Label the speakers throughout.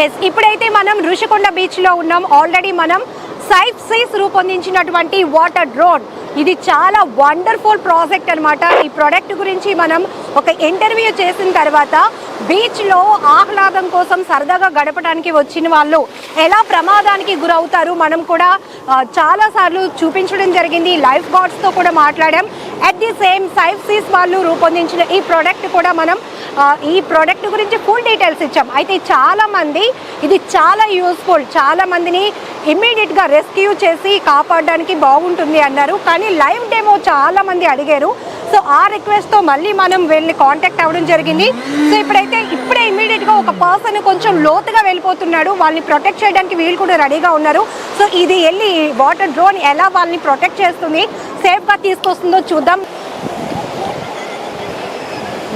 Speaker 1: Yes, ఇప్పుడైతే మనం ఋషికొండ బీచ్లో ఉన్నాం. ఆల్రెడీ మనం సైఫ్ సీస్ రూపొందించినటువంటి వాటర్ డ్రోన్, ఇది చాలా వండర్ఫుల్ ప్రాజెక్ట్ అనమాట. ఈ ప్రోడక్ట్ గురించి మనం ఒక ఇంటర్వ్యూ చేసిన తర్వాత బీచ్లో ఆహ్లాదం కోసం సరదాగా గడపడానికి వచ్చిన వాళ్ళు ఎలా ప్రమాదానికి గురవుతారు మనం కూడా చాలాసార్లు చూపించడం జరిగింది. లైఫ్ గార్డ్స్తో కూడా మాట్లాడాం. At the same safe seas వాళ్ళు రూపొందించిన ఈ ప్రోడక్ట్ కూడా మనం ఈ ప్రోడక్ట్ గురించి ఫుల్ డీటెయిల్స్ ఇచ్చాం. అయితే చాలామంది ఇది చాలా యూస్ఫుల్, చాలామందిని ఇమ్మీడియట్గా రెస్క్యూ చేసి కాపాడడానికి బాగుంటుంది అన్నారు. కానీ లైవ్ డెమో చాలామంది అడిగారు. సో ఆ రిక్వెస్ట్తో మళ్ళీ మనం వెళ్ళి కాంటాక్ట్ అవ్వడం జరిగింది. సో ఇప్పుడే ఇమ్మీడియట్గా ఒక పర్సన్ కొంచెం లోతుగా వెళ్ళిపోతున్నాడు, వాళ్ళని ప్రొటెక్ట్ చేయడానికి వీళ్ళు కూడా రెడీగా ఉన్నారు. సో ఇది వెళ్ళి వాటర్ డ్రోన్ ఎలా వాళ్ళని ప్రొటెక్ట్ చేస్తుంది, సేఫ్గా తీసుకొస్తుందో చూద్దాం.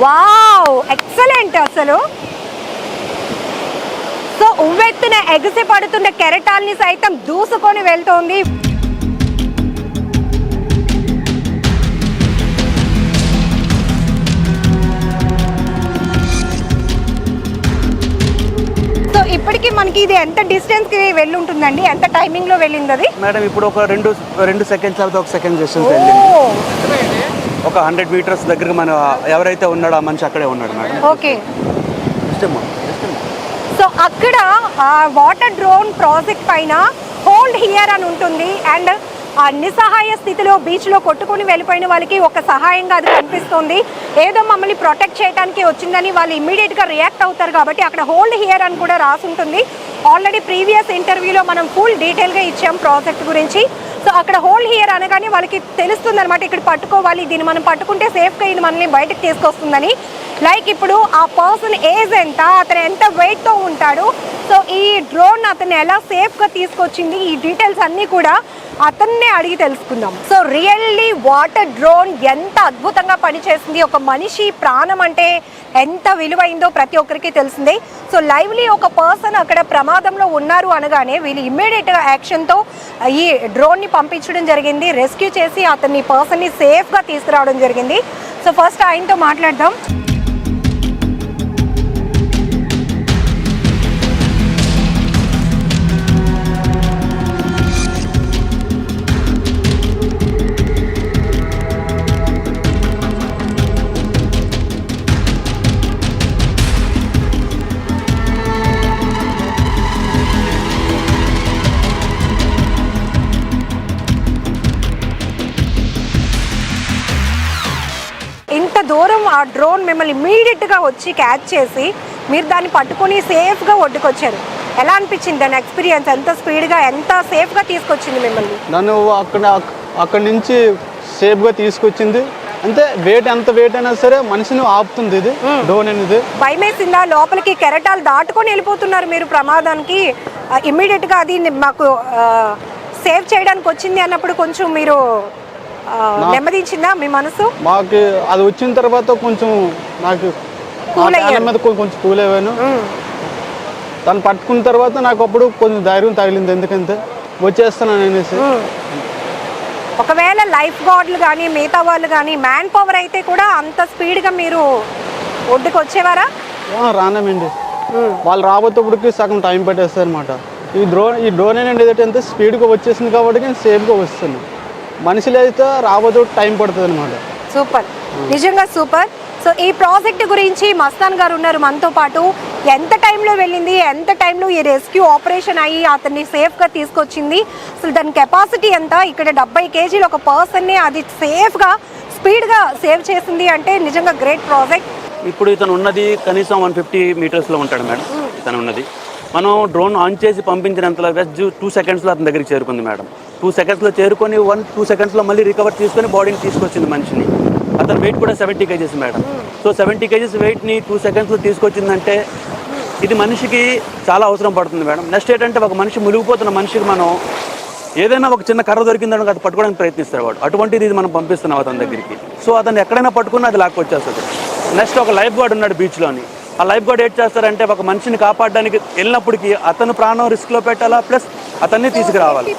Speaker 1: వావ్, ఎక్సలెంట్ అసలు. సో ఉవ్వెత్తున ఎగిసి పడుతున్న కెరటాల్ని సైతం దూసుకొని వెళ్తోంది. సో ఇప్పటికి మనకి ఇది ఎంత డిస్టెన్స్ కి వెళ్ళి ఉంటుందండి, ఎంత టైమింగ్ లో వెళ్ళింది అది?
Speaker 2: మేడం ఇప్పుడు ఒక రెండు సెకండ్స్ తర్వాత ఒక సెకండ్ డిస్టెన్స్ వెళ్ళింది. ఒక 100 మీటర్స్ దగ్గర మన ఎవరైతే ఉన్నాడో ఆ మనిషి అక్కడే ఉన్నాడు మేడం.
Speaker 1: ఓకే. సో అక్కడ వాటర్ డ్రోన్ ప్రాజెక్ట్ పైన హోల్డ్ హియర్ అని ఉంటుంది. అండ్ ఆ నిస్సహాయ స్థితిలో బీచ్లో కొట్టుకుని వెళ్ళిపోయిన వాళ్ళకి ఒక సహాయంగా అది కనిపిస్తుంది. ఏదో మమ్మల్ని ప్రొటెక్ట్ చేయడానికి వచ్చిందని వాళ్ళు ఇమ్మీడియట్గా రియాక్ట్ అవుతారు కాబట్టి అక్కడ హోల్డ్ హియర్ అని కూడా రాసి ఉంటుంది. ఆల్రెడీ ప్రీవియస్ ఇంటర్వ్యూలో మనం ఫుల్ డీటెయిల్గా ఇచ్చాం ప్రాజెక్ట్ గురించి. సో అక్కడ హోల్డ్ హియర్ అనగానే వాళ్ళకి తెలుస్తుంది అనమాట, ఇక్కడ పట్టుకోవాలి, దీన్ని మనం పట్టుకుంటే సేఫ్గా ఇది మనల్ని బయటకు తీసుకొస్తుందని. లైక్ ఇప్పుడు ఆ పర్సన్ ఏజ్ ఎంత, అతను ఎంత వెయిట్తో ఉంటాడు, సో ఈ డ్రోన్ అతను ఎలా సేఫ్గా తీసుకొచ్చింది, ఈ డీటెయిల్స్ అన్నీ కూడా అతన్నే అడిగి తెలుసుకుందాం. సో రియల్లీ వాటర్ డ్రోన్ ఎంత అద్భుతంగా పనిచేస్తుంది, ఒక మనిషి ప్రాణం అంటే ఎంత విలువైందో ప్రతి ఒక్కరికి తెలిసిందే. సో లైవ్లీ ఒక పర్సన్ అక్కడ ప్రమాదంలో ఉన్నారు అనగానే వీళ్ళు ఇమ్మీడియట్గా యాక్షన్తో ఈ డ్రోన్ని పంపించడం జరిగింది. రెస్క్యూ చేసి అతన్ని పర్సన్ని సేఫ్గా తీసుకురావడం జరిగింది. సో ఫస్ట్ ఆయనతో మాట్లాడదాం. ఇంత దూరం ఆ డ్రోన్ మిమ్మల్ని ఇమ్మీడియట్గా వచ్చి క్యాచ్ చేసి మీరు దాన్ని పట్టుకొని సేఫ్గా ఒడ్డుకొచ్చారు. ఎలా అనిపించింది దాని ఎక్స్పీరియన్స్? ఎంత స్పీడ్గా ఎంత సేఫ్గా తీసుకొచ్చింది మిమ్మల్ని?
Speaker 3: నన్ను అక్కడి నుంచి సేఫ్గా తీసుకొచ్చింది. అంటే ఎంత వెయిట్ అయినా సరే మనిషిని ఆపుతుంది ఇది డ్రోన్ అనేది.
Speaker 1: భయం వేసిందా? లోపలికి కెరటాలు దాటుకొని వెళ్ళిపోతున్నారు మీరు ప్రమాదానికి, ఇమ్మీడియట్గా అది మాకు సేవ్ చేయడానికి వచ్చింది అన్నప్పుడు కొంచెం మీరు నెమ్మదించిందా మీ మనసు?
Speaker 3: మాకు అది వచ్చిన తర్వాత కొంచెం నాకు మీద కొంచెం కూల్ అయ్యాను. తను పట్టుకున్న తర్వాత నాకు అప్పుడు కొంచెం ధైర్యం తగిలింది, ఎందుకంటే వచ్చేస్తున్నాను అనేసి.
Speaker 1: ఒకవేళ లైఫ్ గార్డ్లు కానీ మిగతా వాళ్ళు కానీ మ్యాన్ పవర్ అయితే కూడా అంత స్పీడ్గా మీరు ఒడ్డుకు వచ్చేవారా?
Speaker 3: రానామండి, వాళ్ళు రాబోతేప్పటికి సగం టైం పట్టేస్తారు అనమాట. ఈ డ్రోన్ ఏంటంటే ఎంత స్పీడ్గా వచ్చేసింది కాబట్టి నేను సేఫ్గా వస్తున్నాను. మనుషులు అయితే రాబోతూ టైం పడుతుంది అనమాట.
Speaker 1: సూపర్, నిజంగా సూపర్. సో ఈ ప్రాజెక్ట్ గురించి మస్తాన్ గారు ఉన్నారు మనతో పాటు. ఎంత టైంలో వెళ్ళింది, ఎంత టైంలో ఈ రెస్క్యూ ఆపరేషన్ అయ్యి అతన్ని సేఫ్గా తీసుకొచ్చింది, అసలు దాని కెపాసిటీ ఎంత? ఇక్కడ 70 కేజీలు ఒక పర్సన్ని అది సేఫ్గా స్పీడ్గా సేవ్ చేసింది అంటే నిజంగా గ్రేట్ ప్రాజెక్ట్.
Speaker 2: ఇప్పుడు ఇతను ఉన్నది కనీసం 150 మీటర్స్లో ఉంటాడు మేడం. ఇతను ఉన్నది మనం డ్రోన్ ఆన్ చేసి పంపించినంతలో 2 సెకండ్స్లో అతని దగ్గరికి చేరుకుంది మేడం. 2 సెకండ్స్లో చేరుకొని 2 సెకండ్స్లో మళ్ళీ రికవర్ చేసుకొని బాడీని తీసుకొచ్చింది మనిషిని. అతని వెయిట్ కూడా 70 కేజీస్ మేడం. సో 70 కేజీస్ వెయిట్ని 2 సెకండ్స్లో తీసుకొచ్చిందంటే ఇది మనిషికి చాలా అవసరం పడుతుంది మేడం. నెక్స్ట్ ఏంటంటే ఒక మనిషి మునిగిపోతున్న మనిషికి మనం ఏదైనా ఒక చిన్న కర్ర దొరికిందని అది పట్టుకోవడానికి ప్రయత్నిస్తారు వాడు. అటువంటిది ఇది మనం పంపిస్తున్నాం అతని దగ్గరికి. సో అతను ఎక్కడైనా పట్టుకున్నా అది లాక్కొచ్చేస్తుంది. నెక్స్ట్ ఒక లైఫ్ గార్డ్ ఉన్నాడు బీచ్లోని. ఆ లైఫ్ గార్డ్ ఏం చేస్తారంటే ఒక మనిషిని కాపాడడానికి వెళ్ళినప్పటికీ అతను ప్రాణం రిస్క్లో పెట్టాలా, ప్లస్ అతన్ని తీసుకురావాలి.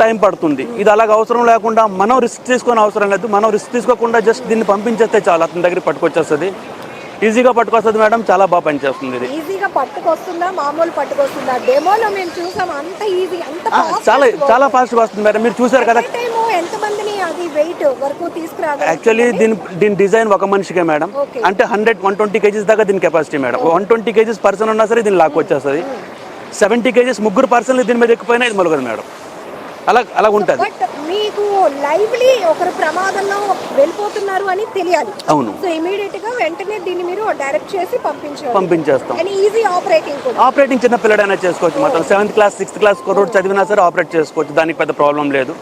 Speaker 2: టైం పడుతుంది. ఇది అలాగ అవసరం లేకుండా మనం రిస్క్ తీసుకొని అవసరం లేదు. మనం రిస్క్ తీసుకోకుండా జస్ట్ దీన్ని పంపించేస్తే చాలు, అతని దగ్గర పట్టుకొచ్చేస్తుంది. ఈజీగా పట్టుకొస్తుంది మేడం, చాలా బాగా పనిచేస్తుంది ఇది.
Speaker 1: ఈజీగా పట్టుకొస్తుందా, మామూలు పట్టుకొస్తుందా? డెమోలో మేము చూసాం, అంత ఈజీ, అంత
Speaker 2: చాలా చాలా ఫాస్ట్గా వస్తుంది మేడం. మీరు చూసారు కదా,
Speaker 1: ఎంత మందిని అది వెయిట్ వరకు తీసుకురాగలరు?
Speaker 2: యాక్చువల్లీ దీని డిజైన్ ఒక మనిషికే మేడం.
Speaker 1: Okay.
Speaker 2: అంటే 120 కేజీస్ దాకా దీని కెపాసిటీ మేడం. 120 కేజీస్ పర్సన్ ఉన్నా సరే దీన్ని లాక్ వచ్చేస్తుంది. 70 కేజీస్ ముగ్గురు పర్సన్లు దీని మీద ఎక్కిపోయినా ఇది మొలగదు మేడం. అలా ఉంటుంది.
Speaker 1: బట్ మీకు లైవ్లీ ఒకరు ప్రమాదంలో వెళ్ళిపోతున్నారు అని తెలియాలి.
Speaker 2: అవును.
Speaker 1: సో ఇమీడియట్ గా వెంటనే దీన్ని మీరు డైరెక్ట్ చేసి
Speaker 2: పంపించేస్తాం.
Speaker 1: అండ్ ఈజీ ఆపరేటింగ్ కూడా.
Speaker 2: ఆపరేటింగ్ చిన్న పిల్లడైనా చేసుకోవచ్చు మొత్తం. 7th క్లాస్ 6th క్లాస్ కుర్రోడు చదివినా సరే ఆపరేట్ చేసుకోవచ్చు. దానికి పెద్ద ప్రాబ్లం లేదు.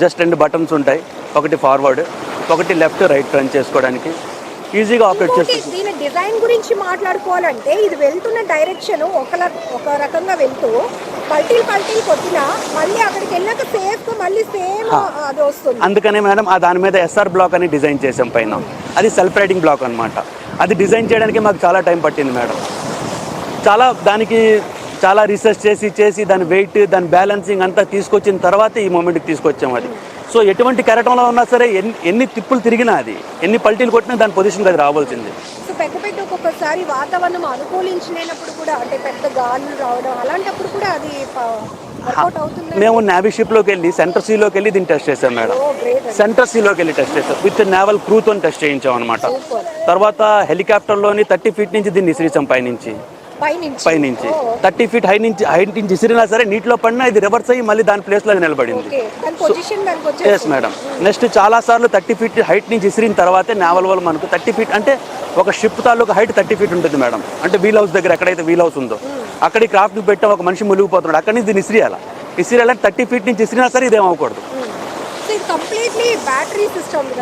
Speaker 2: జస్ట్ 2 బటన్స్ ఉంటాయి, ఒకటి ఫార్వర్డ్, ఒకటి లెఫ్ట్ రైట్ టర్న్ చేసుకోవడానికి. ఈజీగా ఆపరేట్ చేసుకోవచ్చు.
Speaker 1: దీని డిజైన్ గురించి మాట్లాడుకోవాలంటే ఇది వెళ్తున్న డైరెక్షన్ ఒక రకంగా వెళ్తూ పల్టీలు కొట్టినా మళ్ళీ అక్కడికి వెళ్ళాక సేఫ్ మళ్ళీ సేమ్ అది వస్తుంది.
Speaker 2: అందుకనే మేడం దాని మీద SR బ్లాక్ అని డిజైన్ చేసాం పైన. అది సెల్ఫ్ రైడింగ్ బ్లాక్ అనమాట. అది డిజైన్ చేయడానికి మాకు చాలా టైం పట్టింది మేడం. దానికి చాలా రీసెర్చ్ చేసి దాని వెయిట్, దాని బ్యాలెన్సింగ్ అంతా తీసుకొచ్చిన తర్వాత ఈ మూమెంట్కి తీసుకొచ్చాం అది. సో ఎటువంటి కెరటంలో ఉన్నా సరే ఎన్ని తిప్పులు తిరిగినా అది, ఎన్ని పల్టీలు కొట్టినా దాని పొజిషన్కి అది రావాల్సింది.
Speaker 1: సో పెద్ద ఒక్కొక్కసారి వాతావరణం అనుకూలించలేనప్పుడు కూడా, అంటే పెద్ద గాలులు రావడం అలాంటప్పుడు కూడా అది వర్కౌట్ అవుతుంది.
Speaker 2: మేము నేవీ షిప్లోకి వెళ్ళి సెంటర్ సీలోకి వెళ్ళి దీన్ని టెస్ట్ చేసాం మేడం. సెంటర్ సీలోకి వెళ్ళి టెస్ట్ చేసాం, విత్ నేవల్ క్రూతో టెస్ట్ చేయించాం అనమాట. తర్వాత హెలికాప్టర్లోని 30 ఫీట్ నుంచి దీన్ని ఇసిరిచాం పైనుంచి 30 ఫీట్ హైట్ నుంచి ఇసిరినా సరే నీటిలో పడినా ఇది రివర్స్ అయ్యి మళ్ళీ దాని ప్లేస్లో నిలబడింది. Yes madam. నెక్స్ట్ చాలా సార్లు 30 ఫీట్ హైట్ నుంచి ఇసిరిన తర్వాతే నేవల్ వాళ్ళు మనకు 30 ఫీట్ అంటే ఒక షిప్ తాలూకు హైట్ 30 ఫీట్ ఉంటుంది మేడం. అంటే వీల్ హౌస్ దగ్గర ఎక్కడైతే వీల్ హౌస్ ఉందో అక్కడికి క్రాఫ్ట్ పెట్టాం, ఒక మనిషి మునిగిపోతున్నాడు, అక్కడి నుంచి దీన్ని ఇసిరియాలంటే 30 ఫీట్ నుంచి ఇసిరినా సరే ఇదేం అవ్వకూడదు.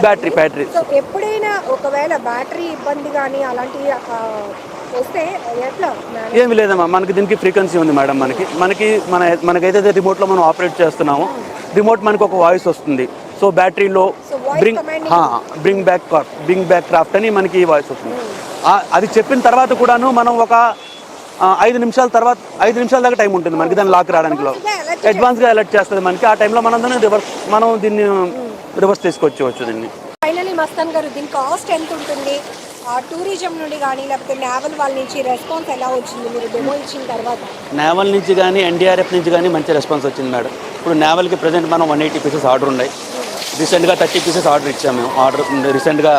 Speaker 2: బ్యాటరీ.
Speaker 1: ఎప్పుడైనా ఒకవేళ బ్యాటరీ ఇబ్బంది కానీ అలాంటివి వస్తే ఎట్లా?
Speaker 2: ఏమి లేదమ్మా, మనకి దీనికి ఫ్రీక్వెన్సీ ఉంది మేడం. మనకైతే రిమోట్లో మనం ఆపరేట్ చేస్తున్నామో రిమోట్ మనకు ఒక వాయిస్ వస్తుంది. సో బ్యాటరీలో బ్రింగ్ బ్యాక్ క్రాఫ్ట్ అని మనకి ఈ వాయిస్ వస్తుంది. అది చెప్పిన తర్వాత కూడాను మనం ఒక 5 నిమిషాల దాకా టైం ఉంటుంది మనకి దాన్ని లాక్ రావడానికి. అడ్వాన్స్గా అలర్ట్ చేస్తుంది మనకి. ఆ టైంలో మనం దీన్ని రివర్స్ తీసుకొచ్చేవచ్చు దీన్ని.
Speaker 1: ఫైనలీ మస్తాన్ గారు, దీని కాస్ట్ ఎంత ఉంటుంది? టూరిజం నుండి కానీ లేకపోతే నేవల్ వాళ్ళ నుంచి రెస్పాన్స్ ఎలా వచ్చింది మీరు డెమో ఇచ్చిన తర్వాత?
Speaker 2: నేవల్ నుంచి కానీ NDRF నుంచి కానీ మంచి రెస్పాన్స్ వచ్చింది మేడం. ఇప్పుడు నేవల్కి ప్రజెంట్ మనం 180 పీసెస్ ఆర్డర్ ఉన్నాయి. రీసెంట్గా 30 పీసెస్ ఆర్డర్ ఇచ్చాము మేము. రీసెంట్గా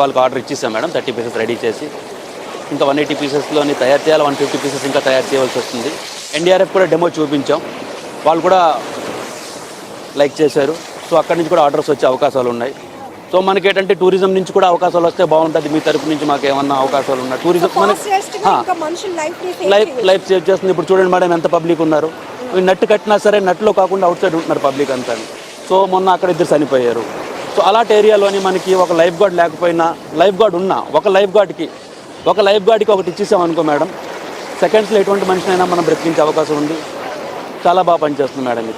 Speaker 2: వాళ్ళకి ఆర్డర్ ఇచ్చేసాం మేడం, 30 పీసెస్ రెడీ చేసి. ఇంకా 180 పీసెస్లోని తయారు చేయాలి, 150 పీసెస్ ఇంకా తయారు చేయవలసి వస్తుంది. NDRF కూడా డెమో చూపించాం, వాళ్ళు కూడా లైక్ చేశారు. సో అక్కడి నుంచి కూడా ఆర్డర్స్ వచ్చే అవకాశాలు ఉన్నాయి. సో మనకి ఏంటంటే టూరిజం నుంచి కూడా అవకాశాలు వస్తే బాగుంటుంది. మీ తరపు నుంచి మాకు ఏమన్నా అవకాశాలు ఉన్నాయి. టూరిజం లైఫ్ సేవ్ చేస్తుంది. ఇప్పుడు చూడండి మేడం, ఎంత పబ్లిక్ ఉన్నారు. నట్టు కట్టినా సరే నట్టులో కాకుండా అవుట్ సైడ్ ఉంటున్నారు పబ్లిక్ అంతా. సో మొన్న అక్కడ 2 చనిపోయారు. సో అలాంటి ఏరియాలోని మనకి ఒక లైఫ్ గార్డ్ లేకపోయినా, లైఫ్ గార్డ్ ఉన్నా ఒక లైఫ్ గార్డ్కి ఒకటి ఇచ్చేసాం అనుకో మేడం, సెకండ్స్లో ఎటువంటి మనిషినైనా మనం బ్రతికించే అవకాశం ఉంది. చాలా బాగా పనిచేస్తుంది మేడం ఇది.